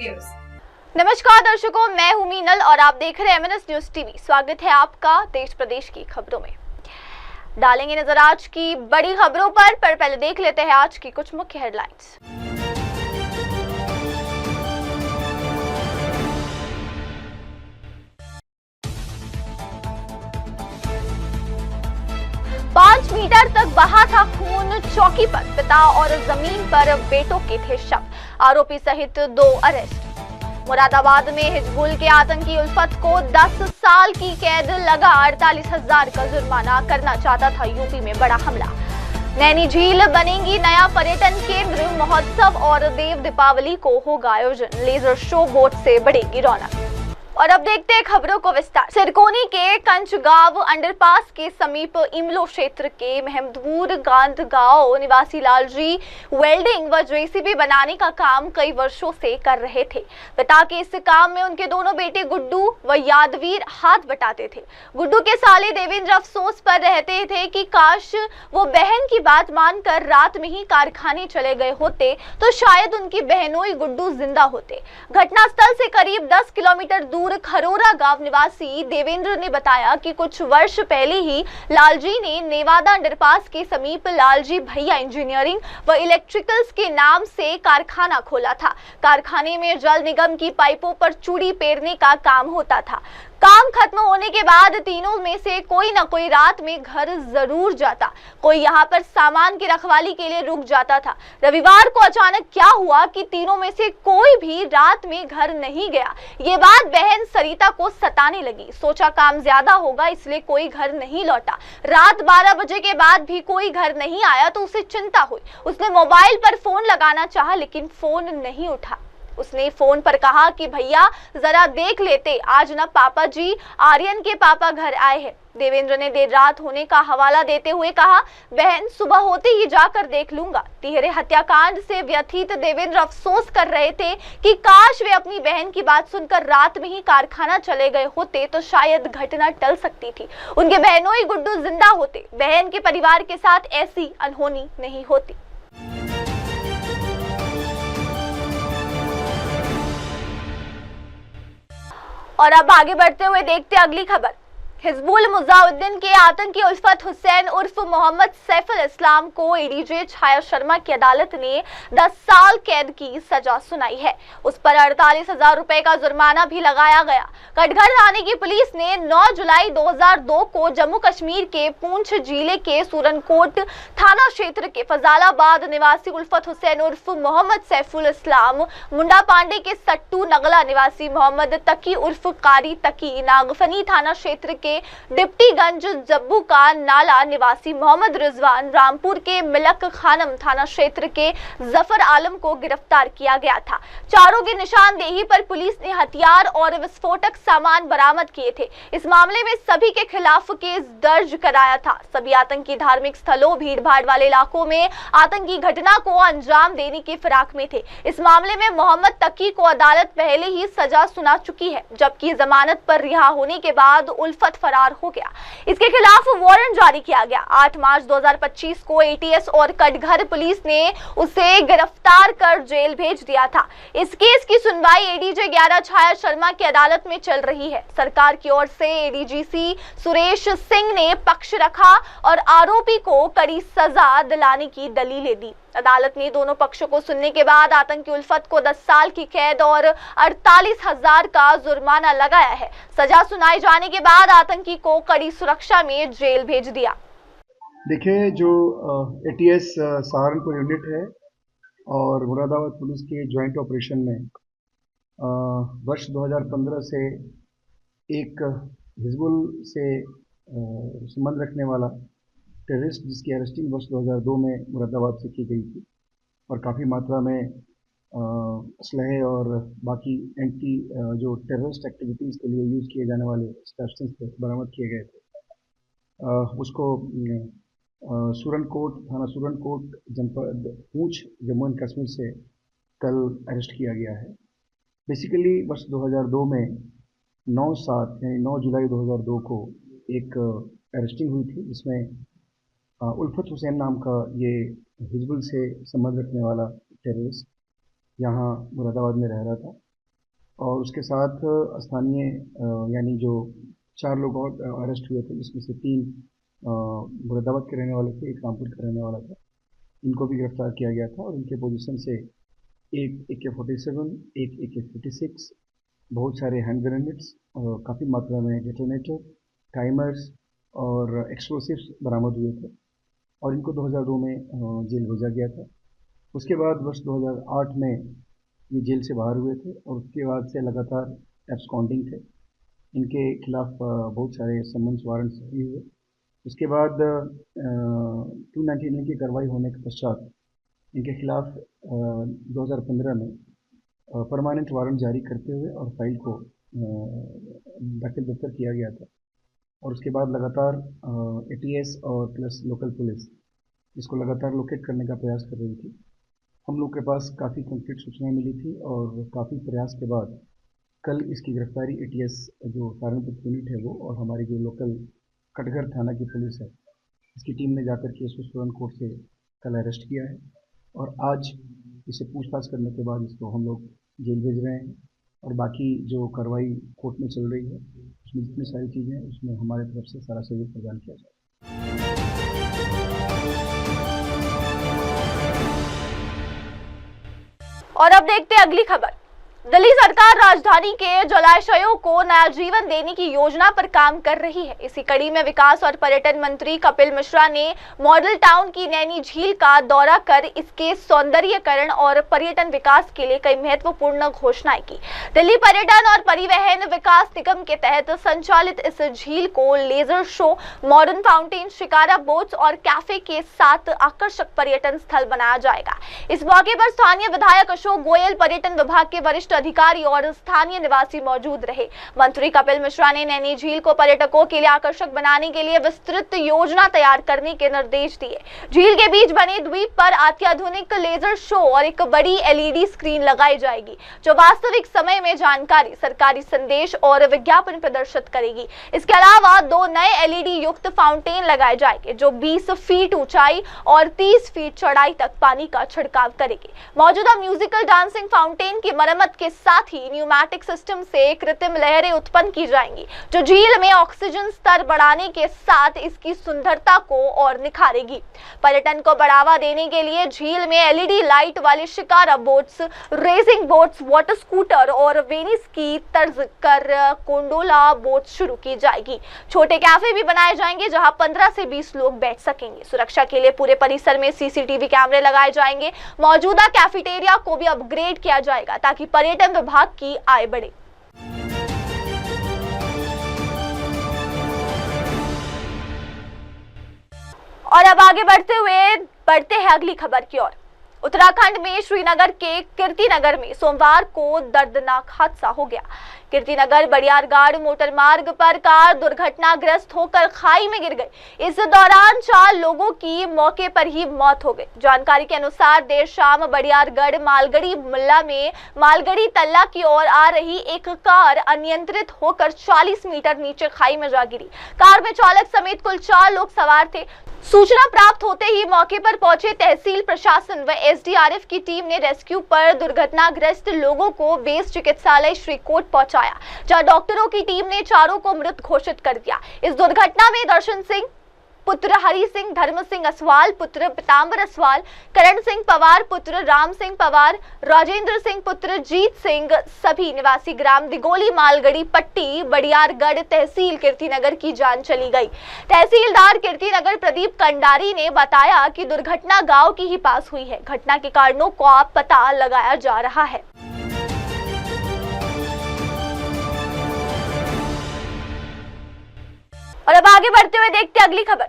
Viewers. नमस्कार दर्शकों, मैं हूं मीनल और आप देख रहे हैं एमएनएस न्यूज टीवी। स्वागत है आपका देश प्रदेश की खबरों में। डालेंगे नजर आज की बड़ी खबरों पर पहले देख लेते हैं आज की कुछ मुख्य हेडलाइंस। पांच मीटर तक बहा था खून, चौकी पर पिता और जमीन पर बेटों के थे शव। आरोपी सहित 2 अरेस्ट। मुरादाबाद में हिजबुल के आतंकी उल्फत को 10 साल की कैद लगा। 48,000 का जुर्माना करना चाहता था यूपी में बड़ा हमला। नैनी झील बनेगी नया पर्यटन केंद्र। महोत्सव और देव दीपावली को होगा आयोजन। लेजर शो बोट से बढ़ेगी रौनक। और अब देखते हैं खबरों को विस्तार। सिरकोनी के कंचगांव अंडरपास के समीप इमलो क्षेत्र के महमदपुर गांध गांव निवासी लालजी वेल्डिंग व जेसीबी बनाने का काम कई वर्षों से कर रहे थे। पिता के इस काम में उनके दोनों बेटे गुड्डू व यादवीर हाथ बटाते थे। गुड्डू के साले देवेंद्र अफसोस पर रहते थे कि काश वो बहन की बात मानकर रात में ही कारखाने चले गए होते तो शायद उनकी बहनोई गुड्डू जिंदा होते। घटनास्थल से करीब 10 किलोमीटर दूर खरोरा गांव निवासी देवेंद्र ने बताया कि कुछ वर्ष पहले ही लालजी ने नेवादा अंडरपास के समीप लालजी भैया इंजीनियरिंग व इलेक्ट्रिकल्स के नाम से कारखाना खोला था। कारखाने में जल निगम की पाइपों पर चूड़ी पेरने का काम होता था। काम खत्म होने के बाद तीनों में से कोई ना कोई रात में घर जरूर जाता। कोई यहाँ पर सामान की रखवाली के लिए रुक जाता था। रविवार को अचानक क्या हुआ कि तीनों में से कोई भी रात में घर नहीं गया। ये बात बहन सरिता को सताने लगी। सोचा काम ज्यादा होगा इसलिए कोई घर नहीं लौटा। रात 12 बजे के बाद भी कोई घर नहीं आया तो उसे चिंता हुई। उसने मोबाइल पर फोन लगाना चाहा लेकिन फोन नहीं उठा। उसने फोन पर कहा कि भैया जरा देख लेते, आज ना पापा जी आर्यन के पापा घर आए हैं। देवेंद्र ने देर रात होने का हवाला देते हुए कहा, बहन सुबह होते ही जाकर देख लूंगा। तिहरे हत्याकांड से व्यथित देवेंद्र अफसोस कर रहे थे कि काश वे अपनी बहन की बात सुनकर रात में ही कारखाना चले गए होते तो शायद घटना टल सकती थी। उनके बहनोई गुड्डू जिंदा होते। बहन के परिवार के साथ ऐसी अनहोनी नहीं होती। और अब आगे बढ़ते हुए देखते हैं अगली खबर। हिजबुल मुजाहिदीन के आतंकी उल्फत हुसैन उर्फ मोहम्मद सैफुल इस्लाम को एडीजे छाया शर्मा की अदालत ने 10 साल कैद की सजा सुनाई है। उस पर 48,000 रुपए का जुर्माना भी लगाया गया। कटघर थाने की पुलिस ने 9 जुलाई 2002 को जम्मू कश्मीर के पूंछ जिले के सूरनकोट थाना क्षेत्र के फजालाबाद निवासी उल्फत हुसैन उर्फ मोहम्मद सैफुल इस्लाम, मुंडा पांडे के सट्टू नगला निवासी मोहम्मद तकी उर्फ कारी तकी, नागफनी थाना क्षेत्र के डिप्टीगंज जब्बू का नाला निवासी मोहम्मद रिजवान, रामपुर के मिलक खानम थाना क्षेत्र के जफर आलम को गिरफ्तार किया गया था। चारों की निशानदेही पर पुलिस ने हथियार और विस्फोटक सामान बरामद किए थे। इस मामले में सभी के खिलाफ केस दर्ज कराया था। सभी आतंकी धार्मिक स्थलों, भीड़ भाड़ वाले इलाकों में आतंकी घटना को अंजाम देने की फिराक में थे। इस मामले में मोहम्मद तकी को अदालत पहले ही सजा सुना चुकी है, जबकि जमानत पर रिहा होने के बाद उल्फत फरार हो गया। इसके खिलाफ वारंट जारी किया गया। 8 मार्च 2025 को एटीएस और कटघर पुलिस ने उसे गिरफ्तार कर जेल भेज दिया था। इस केस की सुनवाई एडीजे 11 छाया शर्मा की अदालत में चल रही है। सरकार की ओर से एडीजीसी सुरेश सिंह ने पक्ष रखा और आरोपी को कड़ी सजा दिलाने की दलीलें दी। अदालत ने दोनों पक्षों को सुनने के बाद आतंकी उल्फत को 10 साल की कैद और 48,000 का जुर्माना लगाया है। सजा सुनाए जाने के बाद आतंकी को कड़ी सुरक्षा में जेल भेज दिया। देखिए, जो एटीएस सहारनपुर यूनिट है और मुरादाबाद पुलिस के ज्वाइंट ऑपरेशन में वर्ष 2015 से एक हिजबुल से संबंध रखने वाला टेररिस्ट जिसकी अरेस्टिंग वर्ष 2002 में मुरादाबाद से की गई थी और काफ़ी मात्रा में असलहे और बाकी एंटी जो टेररिस्ट एक्टिविटीज़ के लिए यूज़ किए जाने वाले सब्सटेंस बरामद किए गए थे। उसको सूरनकोट थाना सूरनकोट जनपद पूंछ जम्मू एंड कश्मीर से कल अरेस्ट किया गया है। बेसिकली वर्ष 2002 में 9/7 यानी 9 जुलाई 2002 को एक अरेस्टिंग हुई थी जिसमें उल्फत हुसैन नाम का ये हिजबुल से संबंध रखने वाला टेररिस्ट यहाँ मुरादाबाद में रह रहा था और उसके साथ स्थानीय यानी जो 4 लोग और अरेस्ट हुए थे, जिसमें से 3 मुरादाबाद के रहने वाले थे, एक रामपुर का रहने वाला था। इनको भी गिरफ्तार किया गया था और इनके पोजीशन से एक AK-47, एक AK-46, बहुत सारे हैंड ग्रेनेड्स और काफ़ी मात्रा में डेटोनेटर, टाइमर्स और एक्सप्लोसिव्स बरामद हुए थे और इनको 2002 में जेल भेजा गया था। उसके बाद वर्ष 2008 में ये जेल से बाहर हुए थे और उसके बाद से लगातार एब्सकॉन्डिंग थे। इनके खिलाफ बहुत सारे समन्स वारंट्स भी हुए। उसके बाद 299 की कार्रवाई होने के पश्चात इनके खिलाफ 2015 में परमानेंट वारंट जारी करते हुए और फाइल को दफ्तर किया गया था और उसके बाद लगातार ATS और प्लस लोकल पुलिस इसको लगातार लोकेट करने का प्रयास कर रही थी। हम लोग के पास काफ़ी कंक्रीट सूचनाएं मिली थी और काफ़ी प्रयास के बाद कल इसकी गिरफ्तारी ATS जो सहारनपुर यूनिट है वो और हमारी जो लोकल कटघर थाना की पुलिस है, इसकी टीम ने जाकर के इसको स्टूडेंट कोर्ट से कल अरेस्ट किया है और आज इसे पूछताछ करने के बाद इसको हम लोग जेल भेज रहे हैं और बाकी जो कार्रवाई कोर्ट में चल रही है उसमें जितनी सारी चीज़ें हैं उसमें हमारे तरफ से सारा सहयोग प्रदान किया जाए। और अब देखते हैं अगली खबर। दिल्ली सरकार राजधानी के जलाशयों को नया जीवन देने की योजना पर काम कर रही है। इसी कड़ी में विकास और पर्यटन मंत्री कपिल मिश्रा ने मॉडल टाउन की नैनी झील का दौरा कर इसके सौंदर्यीकरण और पर्यटन विकास के लिए कई महत्वपूर्ण घोषणाएं की। दिल्ली पर्यटन और परिवहन विकास निगम के तहत संचालित इस झील को laser show, modern fountain, shikara boats और कैफे के साथ आकर्षक पर्यटन स्थल बनाया जाएगा। इस मौके पर स्थानीय विधायक अशोक गोयल, पर्यटन विभाग के वरिष्ठ अधिकारी और स्थानीय निवासी मौजूद रहे। मंत्री कपिल मिश्रा ने नैनी झील को पर्यटकों के लिए आकर्षक बनाने के लिए विस्तृत योजना तैयार करने के निर्देश दिए। झील के बीच बने द्वीप पर अत्याधुनिक लेजर शो और एक बड़ी LED स्क्रीन लगाई जाएगी जो वास्तविक समय में जानकारी, सरकारी संदेश और विज्ञापन प्रदर्शित करेगी। इसके अलावा 2 नए LED युक्त फाउंटेन लगाए जाएंगे जो 20 फीट ऊंचाई और 30 फीट चौड़ाई तक पानी का छिड़काव करेंगे। मौजूदा म्यूजिकल डांसिंग फाउंटेन की मरम्मत के साथ ही न्यूमैटिक सिस्टम से कृत्रिम लहरें उत्पन्न की जाएंगी जो झील में ऑक्सीजन स्तर बढ़ाने के साथ इसकी सुंदरता को और निखारेगी। पर्यटन को बढ़ावा देने के लिए झील में LED लाइट वाले shikara boats, racing boats, water scooter और वेनिस की तर्ज कर कोंडोला बोट शुरू की जाएगी। छोटे कैफे भी बनाए जाएंगे जहां 15 से 20 लोग बैठ सकेंगे। सुरक्षा के लिए पूरे परिसर में CCTV कैमरे लगाए जाएंगे। मौजूदा कैफेटेरिया को भी अपग्रेड किया जाएगा ताकि पर्यटन विभाग की आय बढ़े। और अब आगे बढ़ते हैं अगली खबर की ओर। उत्तराखंड में श्रीनगर के कीर्तिनगर में सोमवार को दर्दनाक हादसा हो गया। कीर्तिनगर बड़ियारगाड़ मोटर मार्ग पर कार दुर्घटनाग्रस्त होकर खाई में गिर गई। इस दौरान 4 लोगों की मौके पर ही मौत हो गई। जानकारी के अनुसार देर शाम बड़ियारगढ़ मालगड़ी मुल्ला में मालगड़ी तल्ला की ओर आ रही एक कार अनियंत्रित होकर 40 मीटर नीचे खाई में जा गिरी। कार में चालक समेत कुल 4 लोग सवार थे। सूचना प्राप्त होते ही मौके पर पहुंचे तहसील प्रशासन व SDRF की टीम ने रेस्क्यू पर दुर्घटनाग्रस्त लोगों को बेस चिकित्सालय श्रीकोट पहुंचाया, जहां डॉक्टरों की टीम ने चारों को मृत घोषित कर दिया। इस दुर्घटना में दर्शन सिंह पुत्र हरि सिंह, धर्म सिंह असवाल पुत्र पीतांबर असवाल, करण सिंह पवार पुत्र राम सिंह पवार, राजेंद्र सिंह पुत्र जीत सिंह सभी निवासी ग्राम दिगोली मालगड़ी पट्टी बड़ियारगढ़ तहसील कीर्तिनगर की जान चली गई। तहसीलदार कीर्तिनगर प्रदीप कंडारी ने बताया कि दुर्घटना गांव की ही पास हुई है। घटना के कारणों का पता लगाया जा रहा है। और अब आगे बढ़ते हुए देखते हैं अगली खबर।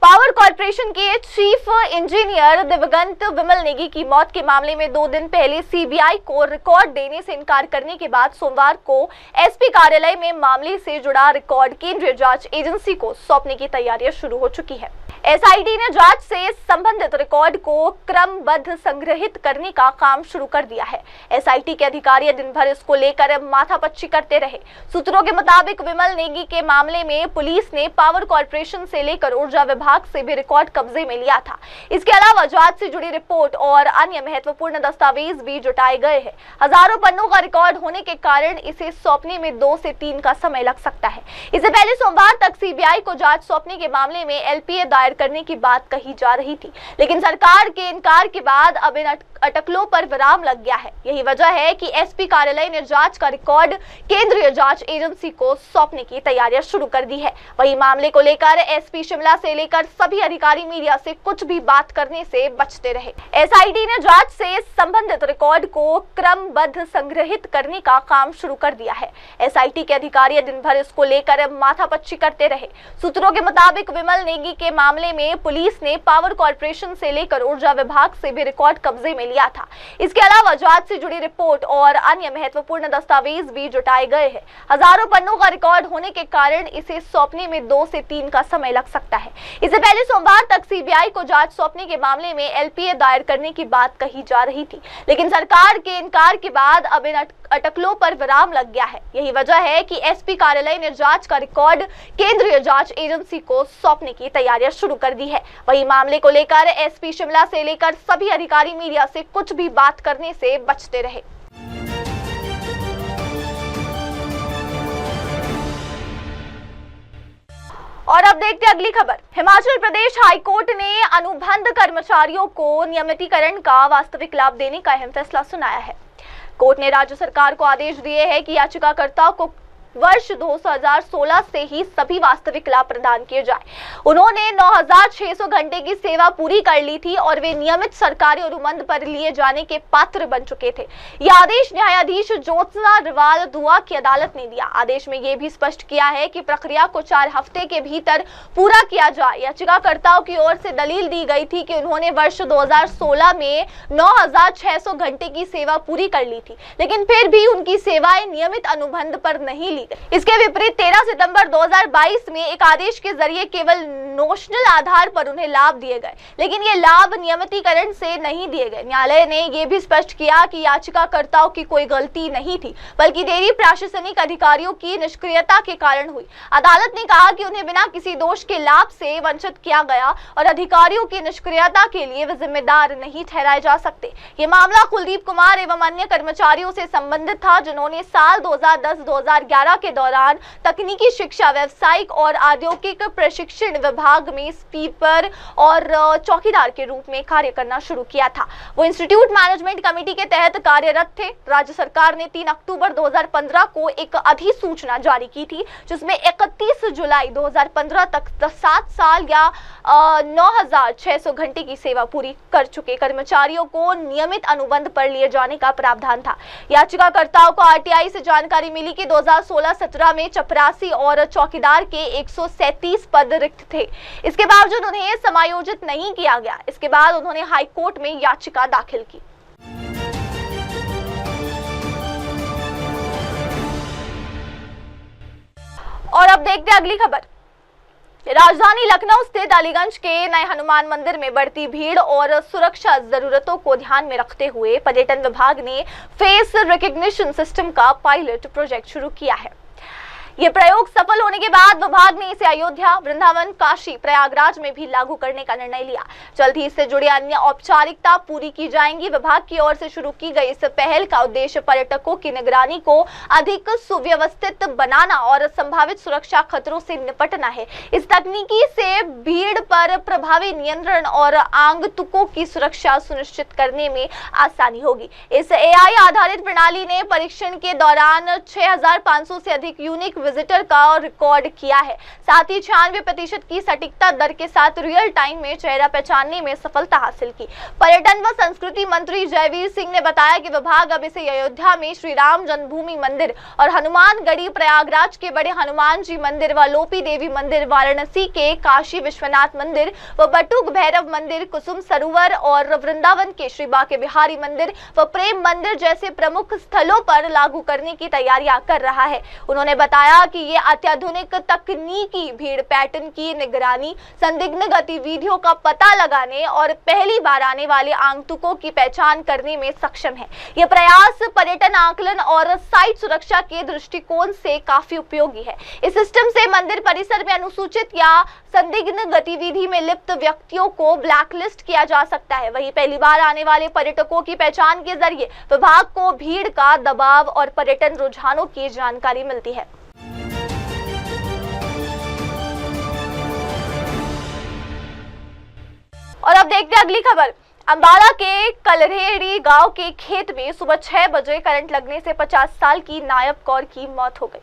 पावर कॉर्पोरेशन के चीफ इंजीनियर दिवंगत विमल नेगी की मौत के मामले में 2 दिन पहले CBI को रिकॉर्ड देने से इनकार करने के बाद सोमवार को SP कार्यालय में मामले से जुड़ा रिकॉर्ड केंद्रीय जांच एजेंसी को सौंपने की तैयारियां शुरू हो चुकी है। एसआईटी ने जांच से संबंधित रिकॉर्ड को क्रमबद्ध संग्रहित करने का काम शुरू कर दिया है। एसआईटी के अधिकारी दिन भर इसको लेकर माथापच्ची करते रहे। सूत्रों के मुताबिक विमल नेगी के मामले में पुलिस ने पावर कॉर्पोरेशन से लेकर ऊर्जा विभाग से भी रिकॉर्ड कब्जे में लिया था। इसके अलावा जांच से जुड़ी रिपोर्ट और अन्य महत्वपूर्ण दस्तावेज भी जुटाए गए हैं। हजारों पन्नों का रिकॉर्ड होने के कारण इसे सौंपने में 2 से 3 का समय लग सकता है। इससे पहले सोमवार तक सीबीआई को जांच सौंपने के मामले में एलपीए दायर करने की बात कही जा रही थी, लेकिन सरकार के इनकार के बाद अब इन अटकलों पर विराम लग गया है। यही वजह है कि एसपी कार्यालय ने जांच का रिकॉर्ड केंद्रीय जांच एजेंसी को सौंपने की तैयारियां शुरू कर दी है। वही मामले को लेकर एसपी शिमला से लेकर सभी अधिकारी मीडिया से कुछ भी बात करने से बचते रहे। एसआईटी ने जांच से संबंधित रिकॉर्ड को क्रमबद्ध संग्रहित करने का काम शुरू कर दिया है। एसआईटी के अधिकारी दिन भर इसको लेकर माथापच्ची करते रहे। सूत्रों के मुताबिक विमल नेगी के मामले में पुलिस ने पावर कॉर्पोरेशन से लेकर ऊर्जा विभाग से भी रिकॉर्ड कब्जे में लिया था। इसके अलावा जांच से जुड़ी रिपोर्ट और अन्य महत्वपूर्ण दस्तावेज भी जुटाए गए हैं। हजारों पन्नों का रिकॉर्ड होने के कारण इसे सौंपने में 2 से 3 का समय लग सकता है। इससे पहले सोमवार तक सीबीआई को जांच सौंपने के मामले में एलपीए दायर करने की बात कही जा रही थी, लेकिन सरकार के इनकार के बाद अब इन अटकलों पर विराम लग गया है। यही वजह है कि एसपी कार्यालय ने जांच का रिकॉर्ड केंद्रीय जांच एजेंसी को सौंपने की तैयारियां शुरू कर दी है। वही मामले को लेकर एसपी शिमला से लेकर सभी अधिकारी मीडिया से कुछ भी बात करने से बचते रहे। और अब देखते हैं अगली खबर। हिमाचल प्रदेश हाईकोर्ट ने अनुबंध कर्मचारियों को नियमितीकरण का वास्तविक लाभ देने का अहम फैसला सुनाया है। कोर्ट ने राज्य सरकार को आदेश दिए हैं कि याचिकाकर्ताओं को वर्ष 2016 से ही सभी वास्तविक लाभ प्रदान किए जाए। उन्होंने 9600 घंटे की सेवा पूरी कर ली थी और वे नियमित सरकारी अनुबंध पर लिए जाने के पात्र बन चुके थे। यह आदेश न्यायाधीश ज्योत्सना रिवाल दुआ की अदालत ने दिया। आदेश में यह भी स्पष्ट किया है कि प्रक्रिया को 4 हफ्ते के भीतर पूरा किया जाए। याचिकाकर्ताओं की ओर से दलील दी गई थी कि उन्होंने वर्ष 2016 में 9600 घंटे की सेवा पूरी कर ली थी, लेकिन फिर भी उनकी सेवाएं नियमित अनुबंध पर नहीं ली। इसके विपरीत 13 सितंबर 2022 में एक आदेश के जरिए केवल नोशनल आधार पर उन्हें लाभ दिए गए, लेकिन ये लाभ नियमितीकरण से नहीं दिए गए। न्यायालय ने यह भी स्पष्ट किया कि याचिकाकर्ताओं की कोई गलती नहीं थी, बल्कि देरी प्रशासनिक अधिकारियों की निष्क्रियता के कारण हुई। अदालत ने कहा कि उन्हें बिना किसी दोष के लाभ से वंचित किया गया और अधिकारियों की निष्क्रियता के लिए वे जिम्मेदार नहीं ठहराए जा सकते। ये मामला कुलदीप कुमार एवं अन्य कर्मचारियों से संबंधित था, जिन्होंने साल 2010-2011 के दौरान तकनीकी शिक्षा, व्यावसायिक और औद्योगिक प्रशिक्षण विभाग में स्वीपर और चौकीदार के रूप में कार्य करना शुरू किया था। वो इंस्टीट्यूट मैनेजमेंट कमेटी के तहत कार्यरत थे। राज्य सरकार ने 3 अक्टूबर 2015 को एक अधिसूचना जारी की थी, जिसमें 31 जुलाई 2015 तक 7 साल या 9600 घंटे की सेवा पूरी कर चुके कर्मचारियों को नियमित अनुबंध पर लिए जाने का प्रावधान था। याचिकाकर्ताओं को आरटीआई से जानकारी मिली कि 2016-17 में चपरासी और चौकीदार के 137 पद रिक्त थे। इसके बावजूद उन्हें समायोजित नहीं किया गया। इसके बाद उन्होंने हाईकोर्ट में याचिका दाखिल की। और अब देखते हैं अगली खबर। राजधानी लखनऊ स्थित अलीगंज के नए हनुमान मंदिर में बढ़ती भीड़ और सुरक्षा जरूरतों को ध्यान में रखते हुए पर्यटन विभाग ने फेस रिकग्निशन सिस्टम का पायलट प्रोजेक्ट शुरू किया है। ये प्रयोग सफल होने के बाद विभाग ने इसे अयोध्या, वृंदावन, काशी, प्रयागराज में भी लागू करने का निर्णय लिया। जल्द ही इससे जुड़ी अन्य औपचारिकता पूरी की जाएंगी। विभाग की ओर से शुरू की गई इस पहल का उद्देश्य पर्यटकों की निगरानी को अधिक सुव्यवस्थित बनाना और संभावित सुरक्षा खतरों से निपटना है। इस तकनीकी से भीड़ पर प्रभावी नियंत्रण और आगंतुकों की सुरक्षा सुनिश्चित करने में आसानी होगी। इस एआई आधारित प्रणाली ने परीक्षण के दौरान 6500 से अधिक यूनिक विजिटर का रिकॉर्ड किया है। साथ ही 96% की सटीकता दर के साथ रियल टाइम में चेहरा पहचानने में सफलता हासिल की। पर्यटन व संस्कृति मंत्री जयवीर सिंह ने बताया कि विभाग अब इसे अयोध्या में श्री राम जन्मभूमि मंदिर और हनुमानगढ़ी प्रयागराज के बड़े हनुमान जी मंदिर व लोपी देवी मंदिर, वाराणसी के काशी विश्वनाथ मंदिर व बटुक भैरव मंदिर, कुसुम सरोवर और वृंदावन के श्री बांके बिहारी मंदिर व प्रेम मंदिर जैसे प्रमुख स्थलों पर लागू करने की तैयारियां कर रहा है। उन्होंने बताया बताया कि ये अत्याधुनिक तकनीकी भीड़ पैटर्न की निगरानी, संदिग्ध गतिविधियों का पता लगाने और पहली बार आने वाले आगंतुकों की पहचान करने में सक्षम है। ये प्रयास पर्यटन आकलन और साइट सुरक्षा के दृष्टिकोण से काफी उपयोगी है। इस सिस्टम से मंदिर परिसर में अनुसूचित या संदिग्ध गतिविधि में लिप्त व्यक्तियों को ब्लैकलिस्ट किया जा सकता है। वहीं पहली बार आने वाले पर्यटकों की पहचान के जरिए विभाग को भीड़ का दबाव और पर्यटन रुझानों की जानकारी मिलती है। और अब देखते हैं अगली खबर। अंबाला के कलरेड़ी गांव के खेत में सुबह 6 बजे करंट लगने से 50 साल की नायब कौर की मौत हो गई।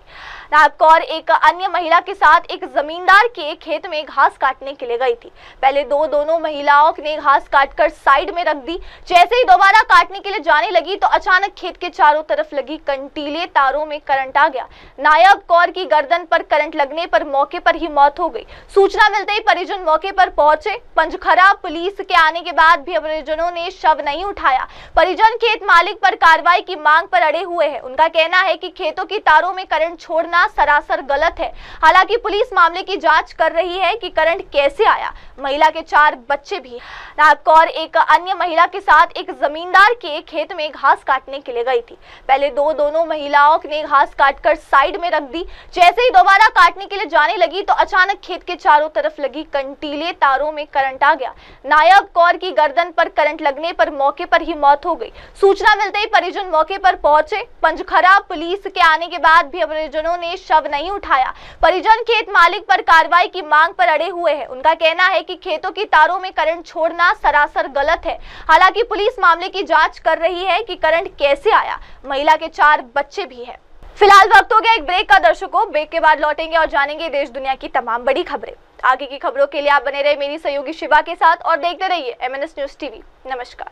नायब कौर एक अन्य महिला के साथ एक जमींदार के खेत में घास काटने के लिए गई थी। पहले दोनों महिलाओं ने घास काटकर साइड में रख दी। जैसे ही दोबारा काटने के लिए जाने लगी तो अचानक खेत के चारों तरफ लगी कंटीले तारों में करंट आ गया। नायब कौर की गर्दन पर करंट लगने पर मौके पर ही मौत हो गई। सूचना मिलते ही परिजन मौके पर पहुंचे। पंचखरा पुलिस के आने के बाद भी परिजनों ने शव नहीं उठाया। परिजन खेत मालिक पर कार्रवाई की मांग पर अड़े हुए हैं। उनका कहना है कि खेतों की तारों में करंट छोड़ना सरासर गलत है। हालांकि पुलिस मामले की जांच कर रही है कि करंट कैसे आया। महिला के 4 बच्चे भी। नायब कौर एक अन्य महिला के साथ एक जमींदार के खेत में घास काटने के लिए गई थी। पहले दोनों महिलाओं ने घास काटकर साइड में रख दी। जैसे ही दोबारा काटने के लिए जाने लगी तो अचानक खेत के चारों तरफ लगी कंटीले तारों में करंट आ गया। नायब कौर की गर्दन पर करंट लगने पर मौके पर ही मौत हो गई। सूचना मिलते ही परिजन मौके पर पहुंचे। पंचखरा पुलिस के आने के बाद भी परिजनों ने शव नहीं उठाया। परिजन खेत मालिक पर कार्रवाई की मांग पर अड़े हुए हैं। उनका कहना है कि खेतों की तारों में करंट छोड़ना सरासर गलत है। हालांकि पुलिस मामले की जांच कर रही है कि करंट कैसे आया। महिला के 4 बच्चे भी हैं। फिलहाल वक्त हो गया एक ब्रेक का। दर्शकों, ब्रेक के बाद लौटेंगे और जानेंगे देश दुनिया की तमाम बड़ी खबरें। आगे की खबरों के लिए आप बने रहे मेरी सहयोगी शिवा के साथ और देखते रहिए MNS न्यूज टीवी। नमस्कार।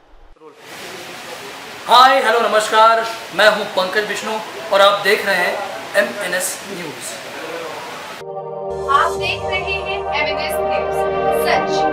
हाय हेलो नमस्कार, मैं हूं पंकज विष्णु और आप देख रहे हैं MNS न्यूज। आप देख रहे हैं MNS न्यूज, सच